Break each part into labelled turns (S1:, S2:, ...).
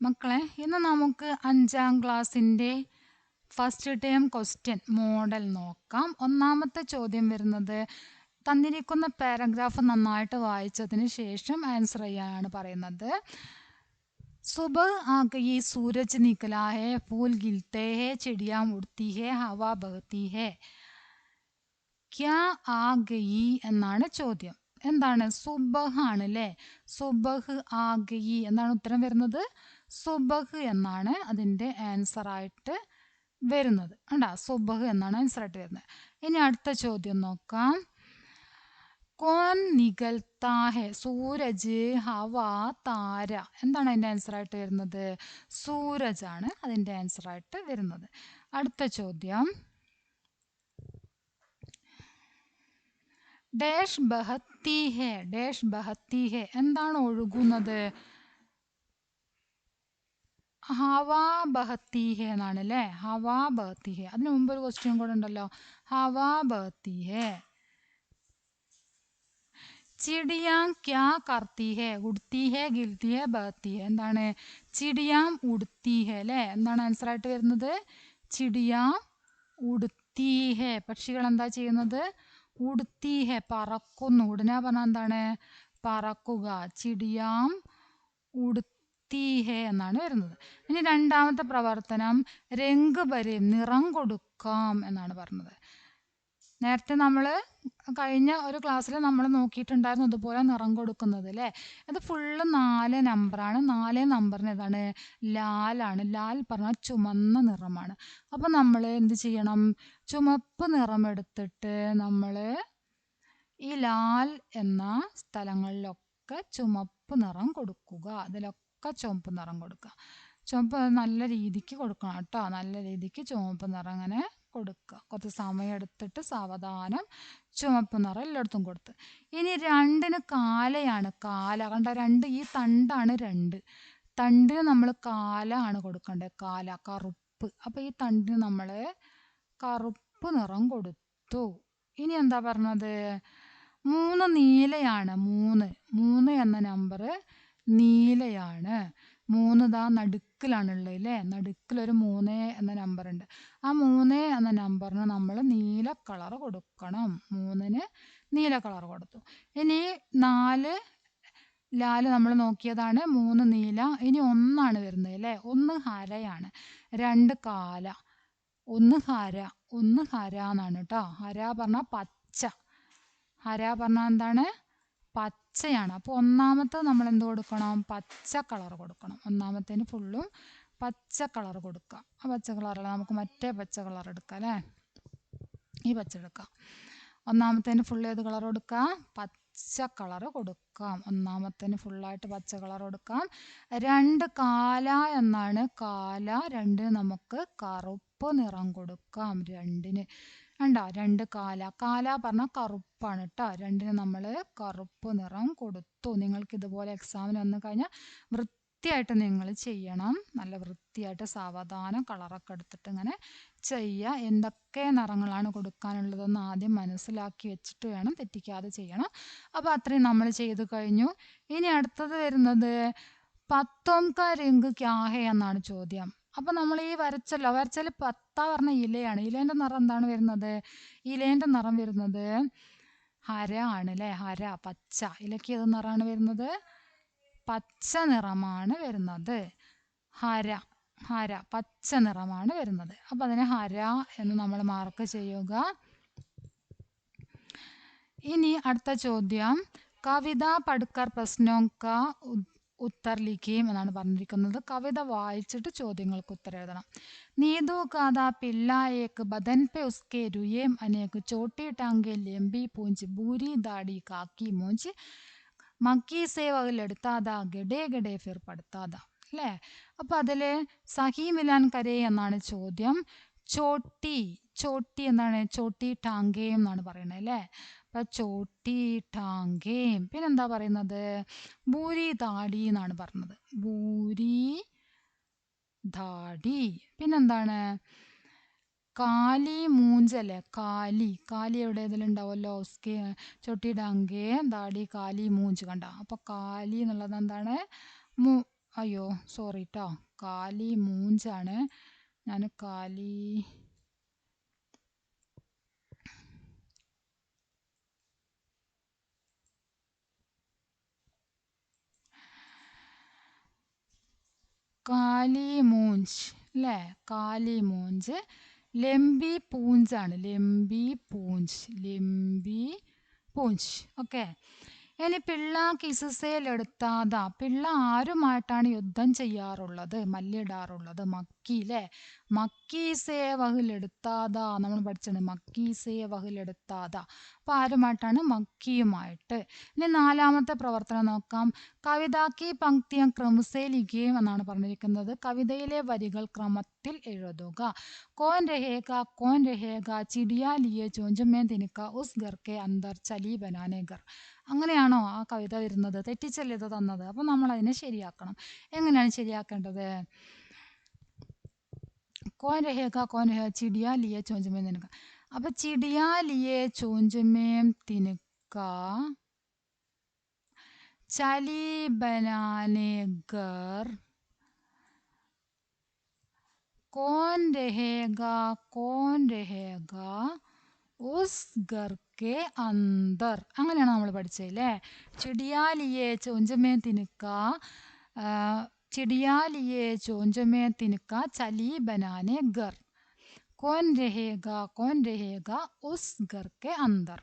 S1: മക്കളെ, ഇന്ന് നമുക്ക് 5ാം ക്ലാസ്സിൻ്റെ ഫസ്റ്റ് ടേം ക്വസ്റ്റ്യൻ മോഡൽ നോക്കാം. ഒന്നാമത്തെ ചോദ്യം വരുന്നത് തന്നിരിക്കുന്ന പാരഗ്രാഫ് നന്നായിട്ട് വായിച്ചതിന് ശേഷം ആൻസർ ചെയ്യാനാണ് പറയുന്നത്. सुबह आ गई, सूरज निकला है, फूल खिलते हैं, चिड़िया उड़ती है, हवा बहती है. ക്യാ ആ ഗയി എന്നാണ് ചോദ്യം. എന്താണ്? സുബഹ് ആണ് അല്ലേ? സുബഹ് ആ ഗയി എന്നാണ് ഉത്തരം വരുന്നത്. സുബഹ് എന്നാണ് അതിൻ്റെ ആൻസർ ആയിട്ട് വരുന്നത്. കണ്ടാ, സുബഹ് എന്നാണ് ആൻസർ ആയിട്ട് വരുന്നത്. ഇനി അടുത്ത ചോദ്യം നോക്കാം. കോൻ നികൽത്താ ഹെ? സൂരജ്, ഹവ, താര. എന്താണ് അതിൻ്റെ ആൻസർ ആയിട്ട് വരുന്നത്? സൂരജ് ആണ് അതിൻ്റെ ആൻസർ ആയിട്ട് വരുന്നത്. അടുത്ത ചോദ്യം. ഡാഷ് ബഹത്തി ഹെ? ഡാഷ് ബഹത്തി ഹെ എന്താണ് ഒഴുകുന്നത്? ഹവാ ബഹത്തി ഹെ എന്നാണ് അല്ലേ? ഹവാ ബഹത്തി ഹെ. അതിന് മുമ്പ് ഒരു ക്വസ്റ്റ്യൻ കൂടെ ഉണ്ടല്ലോ, ഹവാ ബഹത്തി ഹെ. ചിടിയാം ക്യാ കർത്തി ഹെ? ഉടുത്തി ഹെ, ഗിൽത്തി ഹെ, ബഹത്തി ഹെ. എന്താണ്? ചിടിയാം ഉടുത്തി ഹെ അല്ലേ? എന്താണ് ആൻസർ ആയിട്ട് വരുന്നത്? ചിടിയാം ഉടുത്തി ഹെ. പക്ഷികൾ എന്താ ചെയ്യുന്നത്? ഉടുത്തി ഹെ, പറക്കുന്നു. ഉടനെ പറഞ്ഞാൽ എന്താണ്? പറക്കുക. ചിടിയാം ഉടുത്തി ഹെ എന്നാണ് വരുന്നത്. ഇനി രണ്ടാമത്തെ പ്രവർത്തനം രംഗ് ബരേം, നിറം കൊടുക്കാം എന്നാണ് പറഞ്ഞത്. നേരത്തെ നമ്മൾ കഴിഞ്ഞ ഒരു ക്ലാസ്സിൽ നമ്മൾ നോക്കിയിട്ടുണ്ടായിരുന്നു ഇതുപോലെ നിറം കൊടുക്കുന്നത് അല്ലേ? ഇത് ഫുള്ള് 4 നമ്പറാണ്. 4 നമ്പറിന് ഏതാണ്? ലാലാണ്. ലാൽ പറഞ്ഞാൽ ചുമന്ന നിറമാണ്. അപ്പം നമ്മൾ എന്ത് ചെയ്യണം? ചുമപ്പ് നിറം എടുത്തിട്ട് നമ്മൾ ഈ ലാൽ എന്ന സ്ഥലങ്ങളിലൊക്കെ ചുമപ്പ് നിറം കൊടുക്കുക. അതിലൊക്കെ ചുവപ്പ് നിറം കൊടുക്കുക. ചുവപ്പ് നല്ല രീതിക്ക് കൊടുക്കണം കേട്ടോ. നല്ല രീതിക്ക് ചുവപ്പ് നിറം അങ്ങനെ കൊടുക്കുക. കുറച്ച് സമയം എടുത്തിട്ട് സാവധാനം ചുവപ്പ് നിറം എല്ലായിടത്തും കൊടുത്ത്. ഇനി 2ന് കാലയാണ്. കാല കണ്ട, 2 ഈ തണ്ടാണ് 2. തണ്ടിന് നമ്മൾ കാല ആണ് കൊടുക്കേണ്ടത്. കാല, കറുപ്പ്. അപ്പം ഈ തണ്ടിന് നമ്മൾ കറുപ്പ് നിറം കൊടുത്തു. ഇനി എന്താ പറഞ്ഞത്? 3 നീലയാണ്. 3 എന്ന നമ്പർ നീലയാണ്. 3 ദാ നടുക്കിലാണുള്ളത് അല്ലേ? നടുക്കിലൊരു 3 എന്ന നമ്പർ ഉണ്ട്. ആ 3 എന്ന നമ്പറിന് നമ്മൾ നീല കളർ കൊടുക്കണം. 3ന് നീല കളർ കൊടുത്തു. ഇനി 4 ലാല് നമ്മൾ നോക്കിയതാണ്. 3 നീല. ഇനി 1 വരുന്നത് അല്ലേ? 1 ഹരയാണ്. 2 കാല. 1 ഹര. 1 ഹര എന്നാണ് കേട്ടോ. ഹര പറഞ്ഞാൽ പച്ച. ഹര പറഞ്ഞാൽ എന്താണ്? പച്ചയാണ്. അപ്പോൾ ഒന്നാമത്തെ നമ്മൾ എന്ത് കൊടുക്കണം? പച്ച കളർ കൊടുക്കണം. ഒന്നാമത്തേന് ഫുള്ളും പച്ച കളർ കൊടുക്കുക. ആ പച്ച കളറല്ല, നമുക്ക് മറ്റേ പച്ച കളർ എടുക്കാം അല്ലേ? ഈ പച്ച എടുക്കാം. ഒന്നാമത്തേന് ഫുൾ ഏത് കളർ കൊടുക്കാം? പച്ച കളർ കൊടുക്കാം. ഒന്നാമത്തേന് ഫുള്ളായിട്ട് പച്ച കളർ കൊടുക്കാം. 2 കാല എന്നാണ്. കാല 2 നമുക്ക് കറുപ്പ് നിറം കൊടുക്കാം. 2ന് കണ്ടോ? 2 കാല. കാല പറഞ്ഞാൽ കറുപ്പാണ് കേട്ടോ. 2ന് നമ്മൾ കറുപ്പ് നിറം കൊടുത്തു. നിങ്ങൾക്ക് ഇതുപോലെ എക്സാമിന് വന്നു കഴിഞ്ഞാൽ വൃത്തിയായിട്ട് നിങ്ങൾ ചെയ്യണം. നല്ല വൃത്തിയായിട്ട് സാവധാനം കളറൊക്കെ എടുത്തിട്ട് ഇങ്ങനെ ചെയ്യുക. എന്തൊക്കെ നിറങ്ങളാണ് കൊടുക്കാനുള്ളതെന്ന് ആദ്യം മനസ്സിലാക്കി വെച്ചിട്ട് വേണം, തെറ്റിക്കാതെ ചെയ്യണം. അപ്പോൾ അത്രയും നമ്മൾ ചെയ്തു കഴിഞ്ഞു. ഇനി അടുത്തത് വരുന്നത് പത്തോം കാ രംഗ് ക്യാ ഹേ എന്നാണ് ചോദ്യം. അപ്പം നമ്മൾ ഈ വരച്ചല്ലോ, വരച്ചാൽ പത്ത പറഞ്ഞ ഇലയാണ്. ഇലേൻ്റെ നിറം എന്താണ് വരുന്നത്? ഇലേൻ്റെ നിറം വരുന്നത് ഹര ആണ് അല്ലേ? ഹര, പച്ച. ഇലയ്ക്ക് ഏത് നിറമാണ് വരുന്നത്? പച്ച നിറമാണ് വരുന്നത്. ഹര, ഹര പച്ച നിറമാണ് വരുന്നത്. അപ്പം അതിനെ ഹര എന്ന് നമ്മൾ മാർക്ക് ചെയ്യുക. ഇനി അടുത്ത ചോദ്യം, കവിത പഠിക്കർ പ്രശ്നോം കാ ഉത്തർ ലിഖിയും എന്നാണ് പറഞ്ഞിരിക്കുന്നത്. കവിത വായിച്ചിട്ട് ചോദ്യങ്ങൾക്ക് ഉത്തരം എഴുതണം. നീതു കാദാ പില്ല ഏക് ബദൻ പെ ഉസ്കെ രുയേം അനേക് ചോട്ടി ടാങ്കെ ലെമ്പി പൂഞ്ച് ബൂരി ദാടി കാക്കി മൂഞ്ച് മക്കി സേ വകിലെടുത്താതാ ഗഡേ ഗഡേ ഫിർ പടുത്താതാ അല്ലേ? അപ്പം അതിൽ സഹി മിലാൻ കരേ എന്നാണ് ചോദ്യം. ചോട്ടി, ചോട്ടി എന്താണ്? ചോട്ടി ടാങ്കേം എന്നാണ് പറയുന്നത് അല്ലേ? അപ്പം ചോട്ടി ടാങ്കേം. പിന്നെന്താ പറയുന്നത്? ബൂരി ദാടി എന്നാണ് പറഞ്ഞത്. ബൂരി ദാടി. പിന്നെന്താണ്? കാലി മൂഞ്ചല്ലേ? കാലി, കാലി എവിടെ ഇതിലുണ്ടാവുമല്ലോ? ഉസ്കെ ചോട്ടി ടാങ്കേ ദാടി കാലി മൂഞ്ച്. കണ്ട? അപ്പോൾ കാലി എന്നുള്ളത് എന്താണ്? അയ്യോ സോറി ട്ടോ, കാലി മൂഞ്ചാണ്. ഞാൻ കാലിമൂഞ്ച് അല്ലേ, കാലിമൂഞ്ച്. ലെംബി പൂഞ്ചാണ്, ലെംബി പൂഞ്ച്. ഓക്കെ. ഇനി പിള്ള കിസ്സേ ലടുത്താതാ, പിള്ള ആരുമായിട്ടാണ് യുദ്ധം ചെയ്യാറുള്ളത്, മല്ലിടാറുള്ളത്? മക്കി അല്ലേ, മക്കി സേ വഹിലെടുത്താതാ നമ്മൾ പഠിച്ചത്, മക്കി സേ വഹിലെടുത്താതാ. അപ്പോൾ ആരുമായിട്ടാണ്? മക്കിയുമായിട്ട്. ഇനി നാലാമത്തെ പ്രവർത്തനം നോക്കാം. കവിതാക്കി പങ്ക്തിയം ക്രമസേ ലിഖിയേം എന്നാണ് പറഞ്ഞിരിക്കുന്നത്. കവിതയിലെ വരികൾ ക്രമത്തിൽ എഴുതുക. കോൻ രഹേഗ ചിടിയാ ലിയെ ചോഞ്ചുമേ തിനുക്ക ഉസ് ഘർ കെ അന്തർ ചലി ബനാനെ ഘർ. അങ്ങനെയാണോ ആ കവിത വരുന്നത്? തെറ്റിച്ചല്ലേ ഇത് തന്നത്. അപ്പം നമ്മൾ അതിനെ ശരിയാക്കണം. എങ്ങനെയാണ് ശരിയാക്കേണ്ടത്? കോൻ രഹേഗ ചിടിയാ ലിയെ ചോഞ്ചുമേ തിനുക്ക. അപ്പൊ ചിടിയാ ലിയെ ചോഞ്ചുമേ തിനുക്ക ചലി ബനാനെ ഘർ കോൻ രഹേഗ ഉസ് ഘർ കെ അന്തർ. അങ്ങനെയാണ് നമ്മൾ പഠിച്ചല്ലേ. ചിടിയാലിയെ ചോഞ്ചമേ തിനുക്ക, ചിടിയാലിയെ ചോഞ്ചമേ തിനുക്ക ചലി ബനാനെ ഘർ. കോൻ രഹേഗ ഉസ് ഘർ കെ അന്തർ.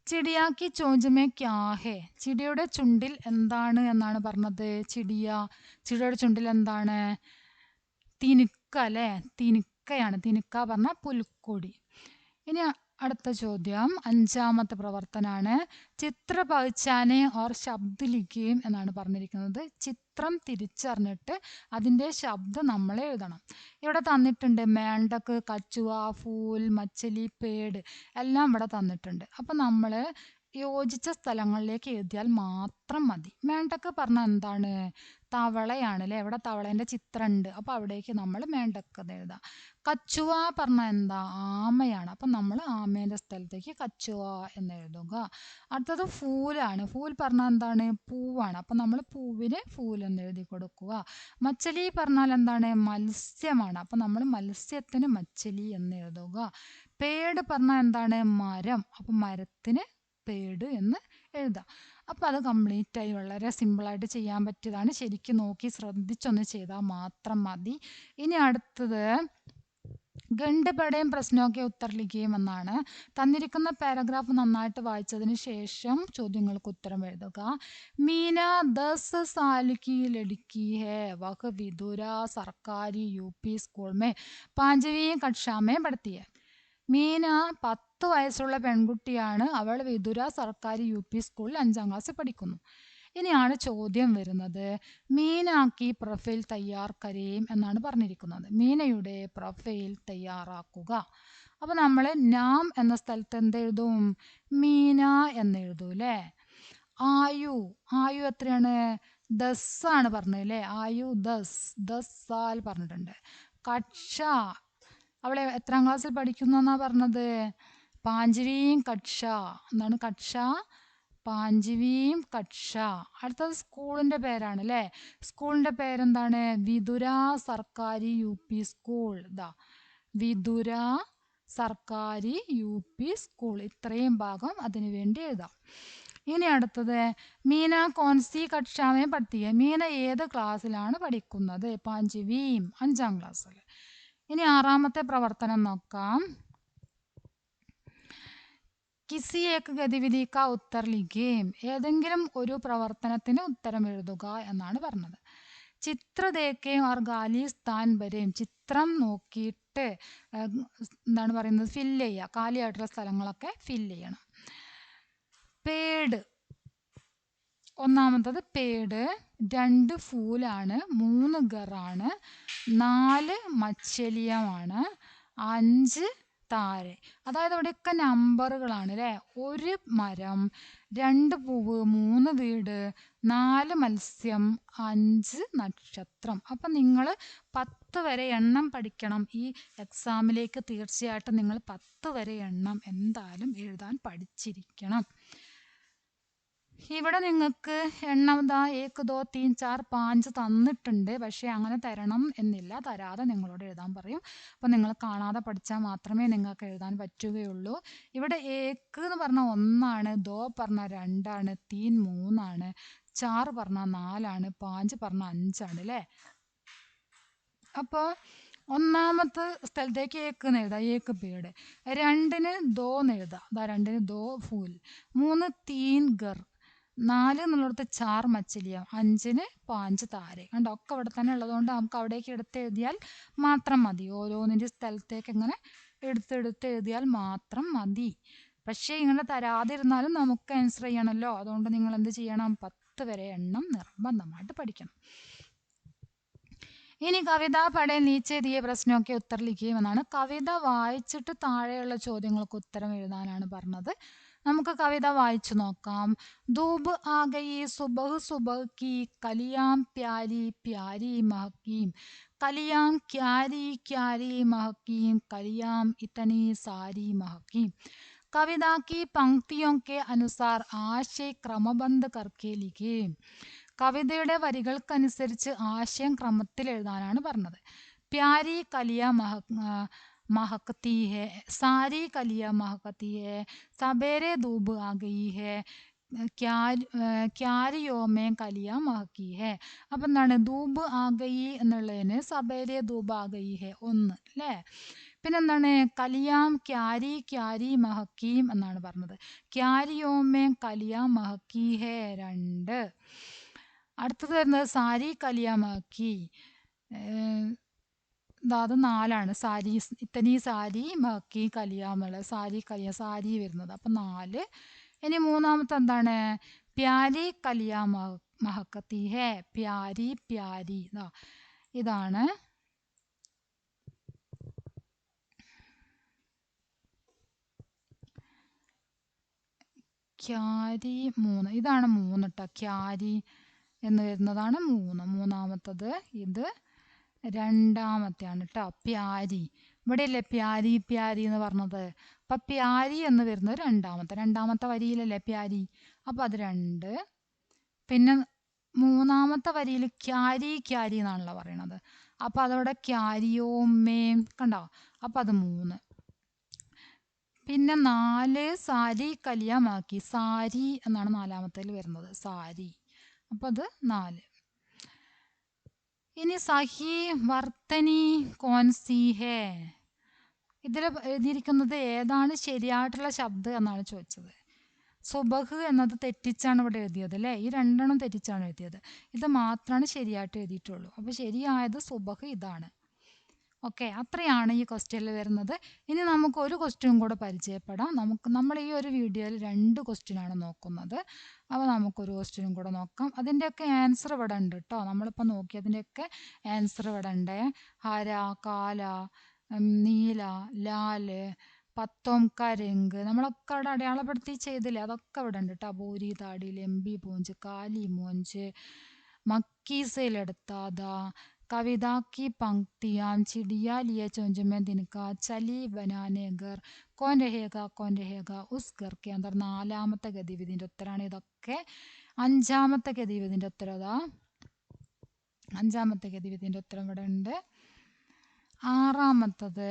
S1: ചിടിയാക്കി ചോഞ്ചമേ ക്യാ ഹേ. ചിടിയുടെ ചുണ്ടിൽ എന്താണ് എന്നാണ് പറഞ്ഞത്? ചിടിയുടെ ചുണ്ടിൽ എന്താണ്? തിനുക്ക അല്ലേ, തിനുക്കയാണ്. തിനുക്ക പറഞ്ഞ പുൽക്കൊടി. ഇനി അടുത്ത ചോദ്യം, അഞ്ചാമത്തെ പ്രവർത്തനാണ്. ചിത്ര പഹ്ചാനെ ഓർ ശബ്ദ ലിഖിയേം എന്നാണ് പറഞ്ഞിരിക്കുന്നത്. ചിത്രം തിരിച്ചറിഞ്ഞിട്ട് അതിൻ്റെ ശബ്ദം നമ്മൾ എഴുതണം. ഇവിടെ തന്നിട്ടുണ്ട് മേണ്ടക്ക്, കച്ചുവ, ഫൂൽ, മച്ചലി, പേട് എല്ലാം ഇവിടെ തന്നിട്ടുണ്ട്. അപ്പം നമ്മൾ യോജിച്ച സ്ഥലങ്ങളിലേക്ക് എഴുതിയാൽ മാത്രം മതി. മേണ്ടക്ക് പറഞ്ഞാൽ എന്താണ്? തവളയാണ് അല്ലേ. ഇവിടെ തവളേൻ്റെ ചിത്രം ഉണ്ട്, അപ്പോൾ അവിടേക്ക് നമ്മൾ മേണ്ടക്ക് എന്ന് എഴുതാം. കച്ചുവ പറഞ്ഞാൽ എന്താ? ആമയാണ്, അപ്പം നമ്മൾ ആമേൻ്റെ സ്ഥലത്തേക്ക് കച്ചുവ എന്ന് എഴുതുക. അടുത്തത് ഫൂലാണ്. ഫൂൽ പറഞ്ഞാൽ എന്താണ്? പൂവാണ്, അപ്പം നമ്മൾ പൂവിന് ഫൂൽ എന്ന് എഴുതി കൊടുക്കുക. മച്ചലി പറഞ്ഞാൽ എന്താണ്? മത്സ്യമാണ്, അപ്പം നമ്മൾ മത്സ്യത്തിന് മച്ചലി എന്ന് എഴുതുക. പേട് പറഞ്ഞാൽ എന്താണ്? മരം, അപ്പം മരത്തിന് പേട് എന്ന് എഴുതാം. അപ്പം അത് കംപ്ലീറ്റായി വളരെ സിമ്പിളായിട്ട് ചെയ്യാൻ പറ്റിയതാണ്. ശരിക്കും നോക്കി ശ്രദ്ധിച്ചൊന്ന് ചെയ്താൽ മാത്രം മതി. ഇനി അടുത്തത് ഗണ്ഡപടയും പ്രശ്നമൊക്കെ ഉത്തരലിക്കുകയും എന്നാണ്. തന്നിരിക്കുന്ന പാരഗ്രാഫ് നന്നായിട്ട് വായിച്ചതിന് ശേഷം ചോദ്യങ്ങൾക്ക് ഉത്തരം എഴുതുക. മീന 10 साल की लड़की है, वह विदुरा सरकारी यूपी स्कूल में 5वीं कक्षा में पढ़ती है. മീന 10 വയസ്സുള്ള പെൺകുട്ടിയാണ്. അവൾ വിദുര സർക്കാരി UP സ്കൂളിൽ 5ാം ക്ലാസ്സിൽ പഠിക്കുന്നു. ഇനിയാണ് ചോദ്യം വരുന്നത്. മീനാക്കി പ്രൊഫൈൽ തയ്യാർ കരയും എന്നാണ് പറഞ്ഞിരിക്കുന്നത്. മീനയുടെ പ്രൊഫൈൽ തയ്യാറാക്കുക. അപ്പോൾ നമ്മൾ നാം എന്ന സ്ഥലത്ത് എന്തെഴുതും? മീന എന്നെഴുതൂ അല്ലേ. ആയു എത്രയാണ്? 10 ആണ് പറഞ്ഞത് അല്ലേ. ആയു 10 സാൽ പറഞ്ഞിട്ടുണ്ട്. കക്ഷ, അവളെ എത്രാം ക്ലാസ്സിൽ പഠിക്കുന്നു എന്നാ പറഞ്ഞത്? 5വീം കക്ഷ. എന്താണ് കക്ഷ? 5വീം കക്ഷ. അടുത്തത് സ്കൂളിൻ്റെ പേരാണ് അല്ലേ. സ്കൂളിൻ്റെ പേരെന്താണ്? വിദുര സർക്കാരി UP സ്കൂൾ. വിദുര സർക്കാരി UP school. ഇത്രയും ഭാഗം അതിനു വേണ്ടി എഴുതാം. ഇനി അടുത്തത് മീന കോൺസി കക്ഷാമേ പഠിത്തിയ. മീന ഏത് ക്ലാസ്സിലാണ് പഠിക്കുന്നത്? 5വീം, 5ാം ക്ലാസ്സിൽ. ഇനി ആറാമത്തെ പ്രവർത്തനം നോക്കാം. കിസി ഏക് ഗതിവിധി കാ ഉത്തർ ലിഖേം. ഏതെങ്കിലും ഒരു പ്രവർത്തനത്തിന് ഉത്തരം എഴുതുക എന്നാണ് പറഞ്ഞത്. ചിത്ര ദേക്കേം ഓർ ഖാലി സ്ഥാൻ വരെയും. ചിത്രം നോക്കിയിട്ട് എന്താണ് പറയുന്നത്? ഫില്ല് ചെയ്യുക. കാലിയായിട്ടുള്ള സ്ഥലങ്ങളൊക്കെ ഫില്ല് ചെയ്യണം. പേട്, ഒന്നാമത്തത് പേട്, 2 ഫൂലാണ്, 3 ഗറാണ്, 4 മച്ചലിയമാണ്, 5 താരെ. അതായത് ഇവിടെയൊക്കെ നമ്പറുകളാണ് അല്ലേ. 1 മരം, 2 പൂവ്, 3 വീട്, 4 മത്സ്യം, 5 നക്ഷത്രം. അപ്പം നിങ്ങൾ 10 വരെ എണ്ണം പഠിക്കണം. ഈ എക്സാമിലേക്ക് തീർച്ചയായിട്ടും നിങ്ങൾ 10 വരെ എണ്ണം എന്തായാലും എഴുതാൻ പഠിച്ചിരിക്കണം. ഇവിടെ നിങ്ങൾക്ക് എണ്ണം ദാ 1 2 3 4 5 തന്നിട്ടുണ്ട്. പക്ഷേ അങ്ങനെ തരണം എന്നില്ല. തരാതെ നിങ്ങളോട് എഴുതാൻ പറയും. അപ്പോൾ നിങ്ങൾ കാണാതെ പഠിച്ചാൽ മാത്രമേ നിങ്ങൾക്ക് എഴുതാൻ പറ്റുകയുള്ളൂ. ഇവിടെ 1 എന്ന് പറഞ്ഞാൽ 1 ആണ്, 2 പറഞ്ഞാൽ 2 ആണ്, 3 3 ആണ്, 4 പറഞ്ഞാൽ 4 ആണ്, 5 പറഞ്ഞാൽ 5 ആണ് അല്ലേ. അപ്പോൾ ഒന്നാമത്തെ സ്ഥലത്തേക്ക് 1 എന്ന് എഴുതാം, 1 पेड़. 2-ന് 2 എന്ന് എഴുതാം, ദാ 2-ന് 2 फूल. 3 3 घर. 4 എന്നുള്ളിടത്ത് 4 മച്ചിലിയം. 5-ന് 5 താരെ. കണ്ടോ, ഒക്കെ ഇവിടെ തന്നെ ഉള്ളതുകൊണ്ട് നമുക്ക് അവിടേക്ക് എടുത്ത് എഴുതിയാൽ മാത്രം മതി. ഓരോന്നിൻ്റെ സ്ഥലത്തേക്ക് ഇങ്ങനെ എടുത്തെടുത്ത് എഴുതിയാൽ മാത്രം മതി. പക്ഷേ ഇങ്ങനെ തരാതിരുന്നാലും നമുക്ക് ആൻസർ ചെയ്യണമല്ലോ. അതുകൊണ്ട് നിങ്ങൾ എന്ത് ചെയ്യണം? 10 വരെ എണ്ണം നിർബന്ധമായിട്ട് പഠിക്കണം. ഇനി കവിത പഠേ നീച്ചെ ദിയെ പ്രശ്നമൊക്കെ ഉത്തർ ലിഖിയും എന്നാണ്. കവിത വായിച്ചിട്ട് താഴെയുള്ള ചോദ്യങ്ങൾക്ക് ഉത്തരം എഴുതാനാണ് പറഞ്ഞത്. നമുക്ക് കവിത വായിച്ചു നോക്കാം. ധൂബ് ആ ഗയി സുബഹ് സുബഹ് കി കലിയാം പ്യാരി പ്യാരി മഹക്കീം കലിയാം ക്യാരി ക്യാരി മഹക്കീം കലിയാം ഇതനി സാരി മഹക്കീം. कविता की पंक्तियों के अनुसार आशय क्रमबद्ध करके लिखें. കവിതയുടെ വരികൾക്കനുസരിച്ച് ആശയം ക്രമത്തിൽ എഴുതാനാണ് പറഞ്ഞത്. പ്യാരി കലിയ महकती है, सारी कलियां महकती है, सवेरे धूप आ गई है, ക്യാരിയോ മേ കലിയ മഹക്കി ഹെ. അപ്പം എന്താണ്? ധൂബ് ആ ഗയി എന്നുള്ളതിന് സബേരെ ധൂബ് ആ ഗയി ഹെ 1 അല്ലേ. പിന്നെന്താണ്? കലിയാം ക്യാരി ക്യാരി മഹക്കീം എന്നാണ് പറഞ്ഞത്. ക്യാരിയോമേ കലിയ മഹക്കി ഹെ 2. അടുത്തത് വരുന്നത് സാരി കലിയ മഹക്കി, അത് 4ആണ്. സാരി ഇത്തനി സാരി മഹക്കി കലിയ എന്നുള്ള സാരി കലിയ സാരി വരുന്നത്, അപ്പം 4. ഇനി മൂന്നാമത്തെ എന്താണ്? പ്യാരി കലിയ മഹക്കത്തി ഹെ, പ്യാരി പ്യാരി ഇതാണ്. ക്യാരി 3, ഇതാണ് 3 കേട്ടോ. ക്യാരി എന്ന് വരുന്നതാണ് 3. മൂന്നാമത്തത് ഇത് രണ്ടാമത്തെയാണ് കേട്ടോ. പ്യാരി ഇവിടെയല്ലേ പ്യാരി പ്യാരി എന്ന് പറഞ്ഞത്. അപ്പം പ്യാരി എന്ന് വരുന്നത് രണ്ടാമത്തെ വരിയിലല്ലേ പ്യാരി, അപ്പം അത് 2. പിന്നെ മൂന്നാമത്തെ വരിയിൽ ക്യാരി ക്യാരി എന്നാണല്ലോ പറയണത്. അപ്പം അതവിടെ ക്യാരിയോമേം കണ്ടോ, അപ്പം അത് 3. പിന്നെ 4 സാരി കലിയമാക്കി, സാരി എന്നാണ് നാലാമത്തേൽ വരുന്നത്, സാരി. അപ്പം അത് 4. ഇനി സഹി വർത്തനി കോൻസി ഹേ, ഇതിൽ എഴുതിയിരിക്കുന്നത് ഏതാണ് ശരിയായിട്ടുള്ള ശബ്ദം എന്നാണ് ചോദിച്ചത്. സുബഹ് എന്നത് തെറ്റിച്ചാണ് ഇവിടെ എഴുതിയത് അല്ലേ. ഈ 2 തെറ്റിച്ചാണ് എഴുതിയത്. ഇത് മാത്രമാണ് ശരിയായിട്ട് എഴുതിയിട്ടുള്ളൂ. അപ്പോൾ ശരിയായത് സുബഹ് ഇതാണ്. ഓക്കെ, അത്രയാണ് ഈ ക്വസ്റ്റ്യനിൽ വരുന്നത്. ഇനി നമുക്ക് ഒരു ക്വസ്റ്റ്യൻ കൂടെ പരിചയപ്പെടാം. നമ്മൾ ഈ ഒരു വീഡിയോയിൽ 2 ക്വസ്റ്റ്യനാണ് നോക്കുന്നത്. അപ്പോൾ നമുക്കൊരു ക്വസ്റ്റ്യനും കൂടെ നോക്കാം. അതിൻ്റെയൊക്കെ ആൻസർ ഇവിടെ ഉണ്ട് കേട്ടോ. നമ്മളിപ്പോൾ നോക്കിയതിൻ്റെയൊക്കെ ആൻസർ ഇവിടെ ഉണ്ട്. ഹര, കാല, നീല, ലാല്, പത്തോം കരങ്ക്, നമ്മളൊക്കെ അവിടെ അടയാളപ്പെടുത്തി ചെയ്തില്ലേ, അതൊക്കെ ഇവിടെ ഉണ്ട് കേട്ടോ. ബോരി താടി, ലെമ്പി പൂഞ്ച്, കാലി മോഞ്ച്, മക്കീസയിലെടുത്താതാ, कविता की पंक्तियाँ, चिड़िया लिए चुंझ में दिन का, चली बनाने घर, कौन रहेगा उस घर के अंदर. 4-ാമത്തെ ഗതിവിധിൻ്റെ ഉത്തരമാണ് ഇതൊക്കെ. 5-ാമത്തെ ഗതിവിധിൻ്റെ ഉത്തരം ഇതാ. 5-ാമത്തെ ഗതിവിധിൻ്റെ ഉത്തരം ഇവിടെ ഉണ്ട്. 6-ാമത്തത്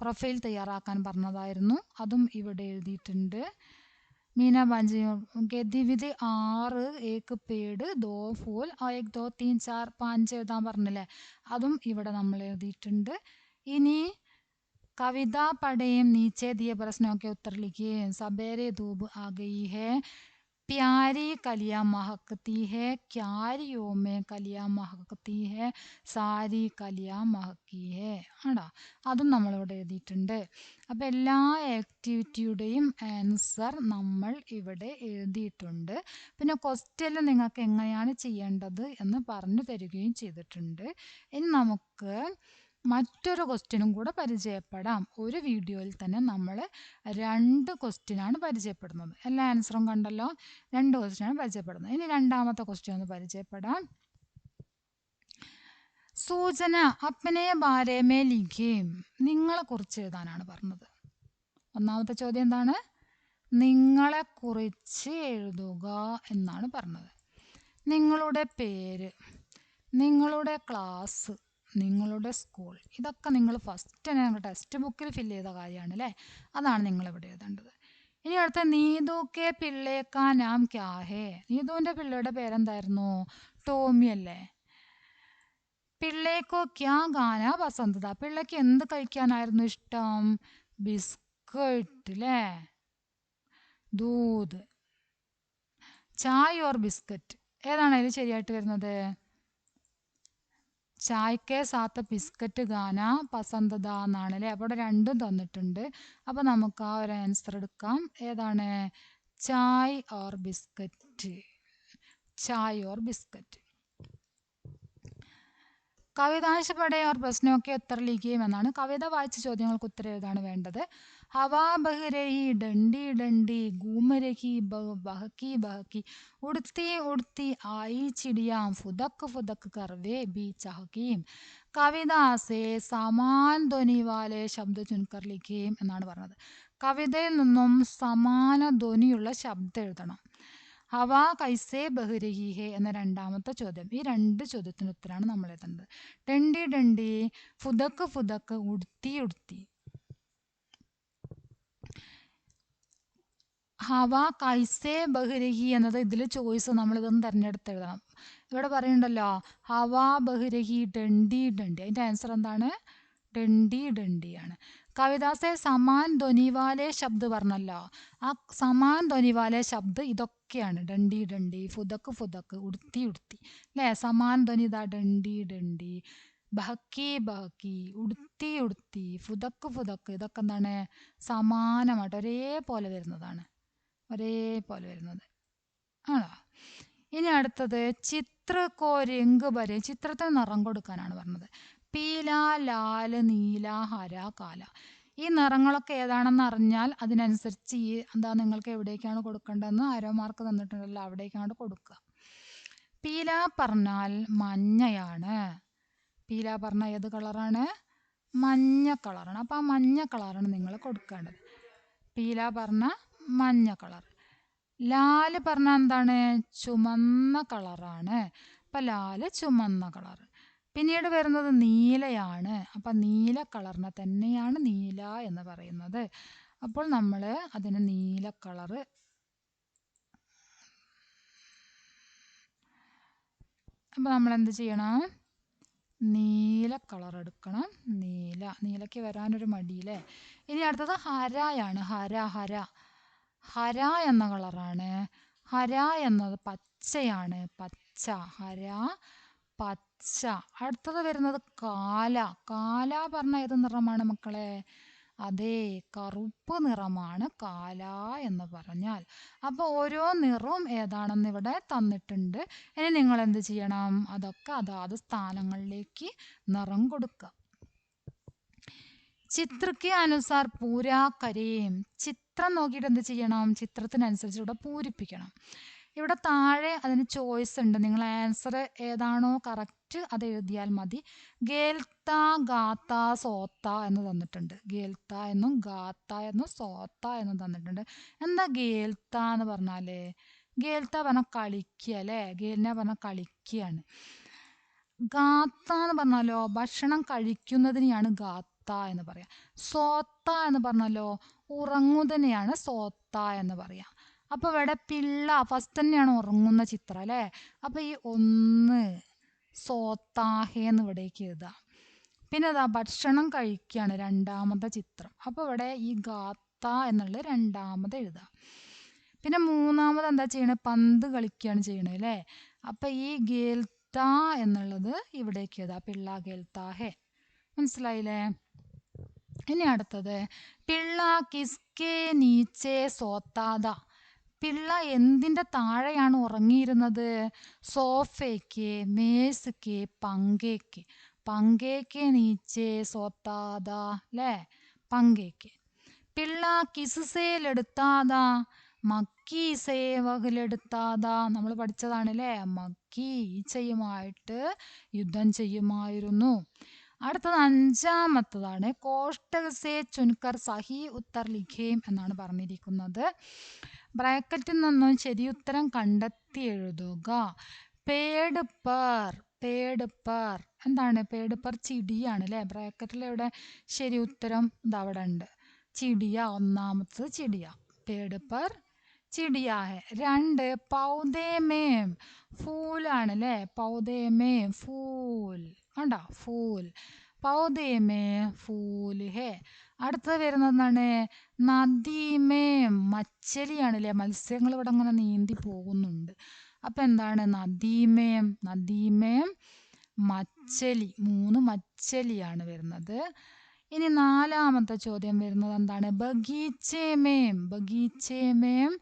S1: പ്രൊഫൈൽ തയ്യാറാക്കാൻ പറഞ്ഞതായിരുന്നു, അതും ഇവിടെ എഴുതിയിട്ടുണ്ട്. मीना बांझी ഗതിവിധി 6, 1 पेड़ 2 फूल, 1 2 3 4 5 എഴുതാൻ പറഞ്ഞില്ലേ, അതും ഇവിടെ നമ്മൾ എഴുതിയിട്ടുണ്ട്. ഇനി കവിത പഠേം നീച്ചെ ദിയെ പ്രശ്നമൊക്കെ ഉത്തർ ലിഖിയേ. സബേരെ ധൂപ് ആ ഗയി ഹേ, പ്യാരി കലിയ മഹക്കത്തി ഹേ, ക്യാരിയോ മേ കലിയ മഹക്കത്തി ഹേ, സാരി കലിയ മഹക്കി ഹേ ആടാ, അതും നമ്മളിവിടെ എഴുതിയിട്ടുണ്ട്. അപ്പം എല്ലാ ആക്ടിവിറ്റിയുടെയും ആൻസർ നമ്മൾ ഇവിടെ എഴുതിയിട്ടുണ്ട്. പിന്നെ ക്വസ്റ്റ്യനിൽ നിങ്ങൾക്ക് എങ്ങനെയാണ് ചെയ്യേണ്ടത് എന്ന് പറഞ്ഞു തരികയും ചെയ്തിട്ടുണ്ട്. ഇനി നമുക്ക് മറ്റൊരു ക്വസ്റ്റ്യനും കൂടെ പരിചയപ്പെടാം. ഒരു വീഡിയോയിൽ തന്നെ നമ്മൾ 2 ക്വസ്റ്റ്യനാണ് പരിചയപ്പെടുന്നത്. എല്ലാ ആൻസറും കണ്ടല്ലോ, 2 ക്വസ്റ്റ്യനാണ് പരിചയപ്പെടുന്നത്. ഇനി 2-ാമത്തെ ക്വസ്റ്റ്യൻ ഒന്ന് പരിചയപ്പെടാം. സൂചന അപ്പനെ ബാരേമേ ലിഖേം, നിങ്ങളെ കുറിച്ച് എഴുതാനാണ് പറഞ്ഞത്. ഒന്നാമത്തെ ചോദ്യം എന്താണ്? നിങ്ങളെക്കുറിച്ച് എഴുതുക എന്നാണ് പറഞ്ഞത്. നിങ്ങളുടെ പേര്, നിങ്ങളുടെ ക്ലാസ്, നിങ്ങളുടെ സ്കൂൾ, ഇതൊക്കെ നിങ്ങൾ ഫസ്റ്റ് തന്നെ നിങ്ങൾ ടെക്സ്റ്റ് ബുക്കിൽ ഫില്ല് ചെയ്ത കാര്യമാണ് അല്ലേ. അതാണ് നിങ്ങൾ ഇവിടെ എഴുതേണ്ടത്. ഇനി അടുത്ത നീതു കെ പിള്ളേ കാ നാം ക്യാ ഹേ. നീതുവിൻ്റെ പിള്ളയുടെ പേരെന്തായിരുന്നു? ടോമി അല്ലേ. പിള്ളേക്കോ ക്യാ ഗാന പസന്ത് താ. പിള്ളയ്ക്ക് എന്ത് കഴിക്കാനായിരുന്നു ഇഷ്ടം? ബിസ്ക്കറ്റ് അല്ലേ, ദൂത്, ചായ് ഓർ ബിസ്ക്കറ്റ്. ഏതാണ് അതിൽ ശരിയായിട്ട് വരുന്നത്? ചായ്ക്ക് സാത്ത് ബിസ്ക്കറ്റ് ഗാന പസന്ത് താ എന്നാണ് അല്ലേ. അപ്പോൾ ഇവിടെ രണ്ടും തന്നിട്ടുണ്ട്. അപ്പോൾ നമുക്ക് ആ ഒരു ആൻസർ എടുക്കാം. ഏതാണ്? ചായ് ഓർ ബിസ്ക്കറ്റ്, ചായ് ഓർ ബിസ്ക്കറ്റ്. കവിതാംശ പഠേ ഓർ പ്രശ്നമൊക്കെ ഉത്തരം ലിഖിയും എന്നാണ്. കവിത വായിച്ച ചോദ്യങ്ങൾക്ക് ഉത്തരം എഴുതാണ് വേണ്ടത്. ഹവാ ബഹ് രഹി ഡണ്ടി ഡണ്ടി ഗൂം രഹി ബഹക്കി ബഹക്കി ഉടുത്തി ഉടുത്തി ആയി ചിടിയാം ഫുദക് ഫുദക് കർവേ ബി ചഹക്കീം കവിത സേ സമാൻ ധ്വനി വാലെ ശബ്ദ ചുൻകർ ലിഖിയും എന്നാണ് പറഞ്ഞത്. കവിതയിൽ നിന്നും സമാന ധ്വനിയുള്ള ശബ്ദം എഴുതണം. ഹവ കൈസേ ബഹുരഹി ഹേ എന്ന രണ്ടാമത്തെ ചോദ്യം. ഈ രണ്ട് ചോദ്യത്തിന് ഉത്തരമാണ് നമ്മൾ എഴുതേണ്ടത്. ഡണ്ടി ഡണ്ടി, ഫുദക്ക് ഫുദക്ക്, ഉടുത്തി ഉടുത്തി. ഹവ കൈസേ ബഹുരഹി എന്നത് ഇതിൽ ചോയ്സ് നമ്മൾ ഇതൊന്ന് തിരഞ്ഞെടുത്ത് എഴുതണം. ഇവിടെ പറയുന്നുണ്ടല്ലോ ഹവ ബഹുരഹി ഡണ്ടി ഡണ്ടി. അതിൻ്റെ ആൻസർ എന്താണ്? ഡണ്ടി ഡണ്ടിയാണ്. കവിതാസെ സമാൻ ധ്വനിവാലെ ശബ്ദ് പറഞ്ഞല്ലോ. ആ സമാൻ ധ്വനിവാലെ ശബ്ദ് ഇതൊക്കെയാണ്. ഡണ്ടി ഡണ്ടി, ഫുദക്ക് ഫുദക്ക്, ഉടുത്തി ഉടുത്തി അല്ലേ. സമാൻ ധ്വനി ഇതാ ഡണ്ടി ഡണ്ടി, ബഹക്കി ബഹക്കി, ഉടുത്തി ഉടുത്തി, ഫുദക്ക് ഫുദക്ക്. ഇതൊക്കെ എന്താണ്? സമാനമായിട്ട് ഒരേപോലെ വരുന്നതാണ്. ഒരേപോലെ വരുന്നത് ആണോ. ഇനി അടുത്തത് ചിത്രക്കോ രംഗ് വരെ. ചിത്രത്തിന് നിറം കൊടുക്കാനാണ് പറഞ്ഞത്. പീല, ലാല്, നീല, ഹര, കാല. ഈ നിറങ്ങളൊക്കെ ഏതാണെന്ന് അറിഞ്ഞാൽ അതിനനുസരിച്ച് ഈ എന്താ നിങ്ങൾക്ക് എവിടേക്കാണ് കൊടുക്കേണ്ടതെന്ന് ആരോ മാർക്ക് തന്നിട്ടുണ്ടല്ലോ, അവിടേക്കാണ് കൊടുക്കുക. പീല പറഞ്ഞാൽ മഞ്ഞയാണ്. പീല പറഞ്ഞാൽ ഏത് കളറാണ്? മഞ്ഞ കളറാണ്. അപ്പം ആ മഞ്ഞ കളറാണ് നിങ്ങൾ കൊടുക്കേണ്ടത്. പീല പറഞ്ഞാൽ മഞ്ഞ കളർ. ലാല് പറഞ്ഞാൽ എന്താണ്? ചുമന്ന കളറാണ്. അപ്പം ലാല് ചുമന്ന കളർ. പിന്നീട് വരുന്നത് നീലയാണ്. അപ്പം നീല കളറിനെ തന്നെയാണ് നീല എന്ന് പറയുന്നത്. അപ്പോൾ നമ്മൾ അതിന് നീല കളറ് അപ്പോൾ നമ്മൾ എന്ത് ചെയ്യണം? നീല കളർ എടുക്കണം. നീലയ്ക്ക് വരാനൊരു മടിയില്ലേ. ഇനി അടുത്തത് ഹരയാണ്. ഹര എന്ന കളറാണ്. ഹര എന്നത് പച്ചയാണ്. പച്ച, ഹര പച്ച. അടുത്തത് വരുന്നത് കാല. കാല പറഞ്ഞാൽ ഏത് നിറമാണ് മക്കളെ? അതെ, കറുപ്പ് നിറമാണ് കാല എന്ന് പറഞ്ഞാൽ. അപ്പോൾ ഓരോ നിറവും ഏതാണെന്ന് ഇവിടെ തന്നിട്ടുണ്ട്. ഇനി നിങ്ങൾ എന്ത് ചെയ്യണം? അതൊക്കെ അതാത് സ്ഥാനങ്ങളിലേക്ക് നിറം കൊടുക്കുക. ചിത്രയ്ക്ക് അനുസാർ പൂരാ കരയും. ചിത്രം നോക്കിയിട്ട് എന്ത് ചെയ്യണം? ചിത്രത്തിനനുസരിച്ച് ഇവിടെ പൂരിപ്പിക്കണം. ഇവിടെ താഴെ അതിന് ചോയ്സ് ഉണ്ട്. നിങ്ങൾ ആൻസർ ഏതാണോ കറക്റ്റ് അത് എഴുതിയാൽ മതി. ഗേൽത്ത, ഗാത്ത, സോത്ത എന്ന് തന്നിട്ടുണ്ട്. ഗേൽത്ത എന്നും ഗാത്ത എന്നും സോത്ത എന്നും തന്നിട്ടുണ്ട്. എന്താ ഗേൽത്ത എന്ന് പറഞ്ഞാൽ? ഗേൽത്ത പറഞ്ഞാൽ കളിക്കുക അല്ലേ. ഗേലിനെ പറഞ്ഞാൽ കളിക്കുകയാണ്. ഗാത്ത എന്ന് പറഞ്ഞാലോ ഭക്ഷണം കഴിക്കുന്നതിനെയാണ് ഗാത്ത എന്ന് പറയാം. സോത്ത എന്ന് പറഞ്ഞാലോ ഉറങ്ങുന്നതിനെയാണ് സോത്ത എന്ന് പറയാം. അപ്പോൾ ഇവിടെ പിള്ള ഫസ്റ്റ് തന്നെയാണ് ഉറങ്ങുന്ന ചിത്രം അല്ലേ. അപ്പോൾ ഈ ഒന്ന് സോത്താഹേ എന്ന് ഇവിടേക്ക് എഴുതാം. പിന്നെ അതാ ഭക്ഷണം കഴിക്കുകയാണ് രണ്ടാമത്തെ ചിത്രം. അപ്പോൾ ഇവിടെ ഈ ഗാത്ത എന്നുള്ളത് രണ്ടാമത് എഴുതാം. പിന്നെ മൂന്നാമത് എന്താ ചെയ്യണത്? പന്ത് കളിക്കുകയാണ് ചെയ്യണത് അല്ലേ. അപ്പം ഈ ഗേൽത്ത എന്നുള്ളത് ഇവിടേക്ക് എഴുതാം. പിള്ള ഗേൽത്താഹേ. മനസ്സിലായില്ലേ? ഇനി അടുത്തത് പിള്ള കിസ്കെ നീച്ചെ സോത്താത. പിള്ള എന്തിൻ്റെ താഴെയാണ് ഉറങ്ങിയിരുന്നത്? സോഫയ്ക്ക്, മേശയ്ക്ക്, പങ്കേക്ക്. പങ്കേക്ക് നീച്ചെ സോത്താത അല്ലേ. പങ്കേക്ക്. പിള്ള കിസ്സേലെടുത്താതാ. മക്കി സേവകിലെടുത്താതാ. നമ്മൾ പഠിച്ചതാണല്ലേ. മക്കി ഈച്ചയുമായിട്ട് യുദ്ധം ചെയ്യുമായിരുന്നു. അടുത്തത് അഞ്ചാമത്തതാണ് കോഷ്ടക് സേ ചുൻകർ സഹി ഉത്തർ ലിഖേം എന്നാണ് പറഞ്ഞിരിക്കുന്നത്. ബ്രാക്കറ്റിൽ നിന്നും ശരിയുത്തരം കണ്ടെത്തി എഴുതുക. പേട് പർ, പേട് പർ എന്താണ്? പേട് പർ ചിടിയാണ് അല്ലേ? ബ്രാക്കറ്റിൽ ഇവിടെ ശരി ഉത്തരം ഇതവിടെ ഉണ്ട്. ചിടിയ, ഒന്നാമത്തത് ചിടിയ. പേട് പർ ചിടിയ ഹെ. 2 പൗധേ മേം ഫൂൽ ആണ് അല്ലേ? പൗധേ മേം ഫൂൽ കണ്ടോ? ഫൂൽ. പൗധേ മേം ഫൂൽ ഹെ. അടുത്തത് വരുന്നതാണ് നദീമേം മച്ചലിയാണ് അല്ലേ? മത്സ്യങ്ങൾ ഇവിടെ ഇങ്ങനെ നീന്തി പോകുന്നുണ്ട്. അപ്പം എന്താണ്? നദീമേം, നദീമേം മച്ചലി. 3 മച്ചലിയാണ് വരുന്നത്. ഇനി 4ാമത്തെ ചോദ്യം വരുന്നത് എന്താണ്? ബഗീച്ചേമേം, ബഗീച്ചേമേം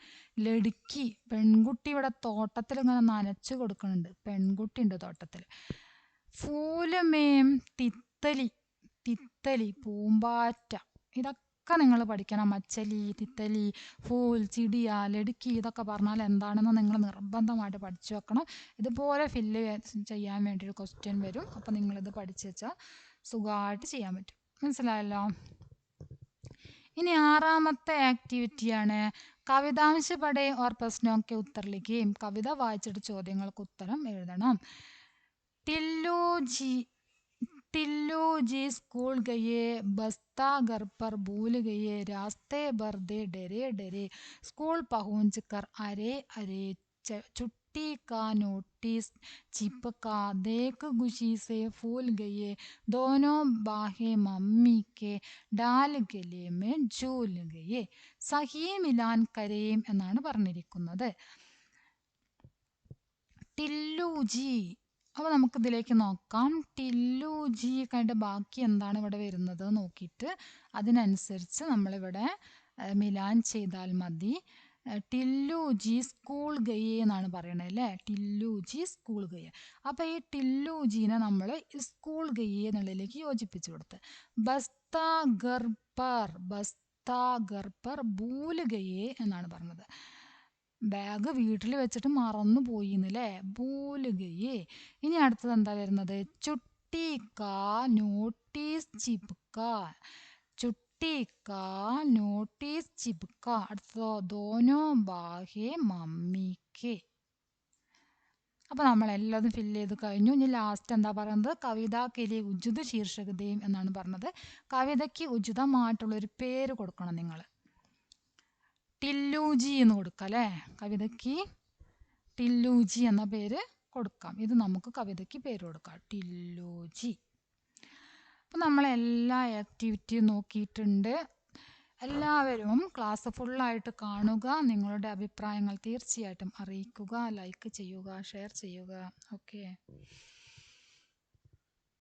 S1: ലടുക്കി. പെൺകുട്ടി ഇവിടെ തോട്ടത്തിൽ ഇങ്ങനെ നനച്ചു കൊടുക്കുന്നുണ്ട്. പെൺകുട്ടി ഉണ്ട് തോട്ടത്തിൽ. ഫൂലുമേം തിത്തലി, തിത്തലി പൂമ്പാറ്റ. ഇതൊക്കെ നിങ്ങൾ പഠിക്കണം. മച്ചലി, തിത്തലി, ഫൂൽ, ചിടിയ, ലടുക്കി ഇതൊക്കെ പറഞ്ഞാൽ എന്താണെന്ന് നിങ്ങൾ നിർബന്ധമായിട്ട് പഠിച്ചു വെക്കണം. ഇതുപോലെ ഫില്ല് ചെയ്യാൻ വേണ്ടി ഒരു ക്വസ്റ്റ്യൻ വരും. അപ്പം നിങ്ങളിത് പഠിച്ചു വെച്ചാൽ സുഖമായിട്ട് ചെയ്യാൻ പറ്റും. മനസ്സിലായല്ലോ? ഇനി 6ാമത്തെ ആക്ടിവിറ്റിയാണ് കവിതാംശ പഠേ ഓർ പ്രശ്നമൊക്കെ ഉത്തർ ലിഖേം. കവിത വായിച്ചിട്ട് ചോദ്യങ്ങൾക്ക് ഉത്തരം എഴുതണം. टिल्लू जी, टिल्लू जी स्कूल गए, बस्ता घर पर भूल गए, रास्ते भर दे डरे डरे, स्कूल पहुंच कर अरे अरे, छुट्टी का नोटिस चिपका, देख खुशी से फूल गए, दोनों बाहें मम्मी के डाल गले में झूल गए. സഹി മിലാൻ കരേം എന്നാണ് പറഞ്ഞിരിക്കുന്നത്. ടില്ലൂജി. അപ്പോൾ നമുക്കിതിലേക്ക് നോക്കാം. ടില്ലൂജി കഴിഞ്ഞ ബാക്കി എന്താണ് ഇവിടെ വരുന്നത് നോക്കിയിട്ട് അതിനനുസരിച്ച് നമ്മളിവിടെ മിലാൻ ചെയ്താൽ മതി. ടില്ലൂജി സ്കൂൾ ഗയേ എന്നാണ് പറയണത് അല്ലേ? ടില്ലൂജി സ്കൂൾ ഗയേ. അപ്പോൾ ഈ ടില്ലൂജീനെ നമ്മൾ സ്കൂൾ ഗയേ എന്നുള്ളതിലേക്ക് യോജിപ്പിച്ചു കൊടുത്ത്. ബസ്താ ഗർ പർ, ബസ്താ ഗർ പർ ഭൂൽ ഗയേ എന്നാണ് പറഞ്ഞത്. ബാഗ് വീട്ടിൽ വെച്ചിട്ട് മറന്നു പോയി എന്നല്ലേ? ഭൂല് ഗയേ. ഇനി അടുത്തത് എന്താ വരുന്നത്? ചുട്ടി കാ നോട്ടീസ് ചിപ്ക, ചുട്ടി കാ നോട്ടീസ് ചിപ്ക. അടുത്തതോ ദോനോ ബാഹേ മമ്മിക്ക്. അപ്പോൾ നമ്മളെല്ലാതും ഫില്ല് ചെയ്ത് കഴിഞ്ഞു. ഇനി ലാസ്റ്റ് എന്താ പറയുന്നത്? കവിതാക്കിലെ ഉചിത ശീർഷകതയും എന്നാണ് പറഞ്ഞത്. കവിതയ്ക്ക് ഉചിതമായിട്ടുള്ളൊരു പേര് കൊടുക്കണം നിങ്ങൾ. ടില്ലൂജി എന്ന് കൊടുക്കാം അല്ലേ? കവിതയ്ക്ക് ടില്ലൂജി എന്ന പേര് കൊടുക്കാം. ഇത് നമുക്ക് കവിതയ്ക്ക് പേര് കൊടുക്കാം, ടില്ലൂജി. അപ്പം നമ്മളെല്ലാ ആക്ടിവിറ്റിയും നോക്കിയിട്ടുണ്ട്. എല്ലാവരും ക്ലാസ് ഫുള്ളായിട്ട് കാണുക. നിങ്ങളുടെ അഭിപ്രായങ്ങൾ തീർച്ചയായിട്ടും അറിയിക്കുക. ലൈക്ക് ചെയ്യുക, ഷെയർ ചെയ്യുക. ഓക്കെ.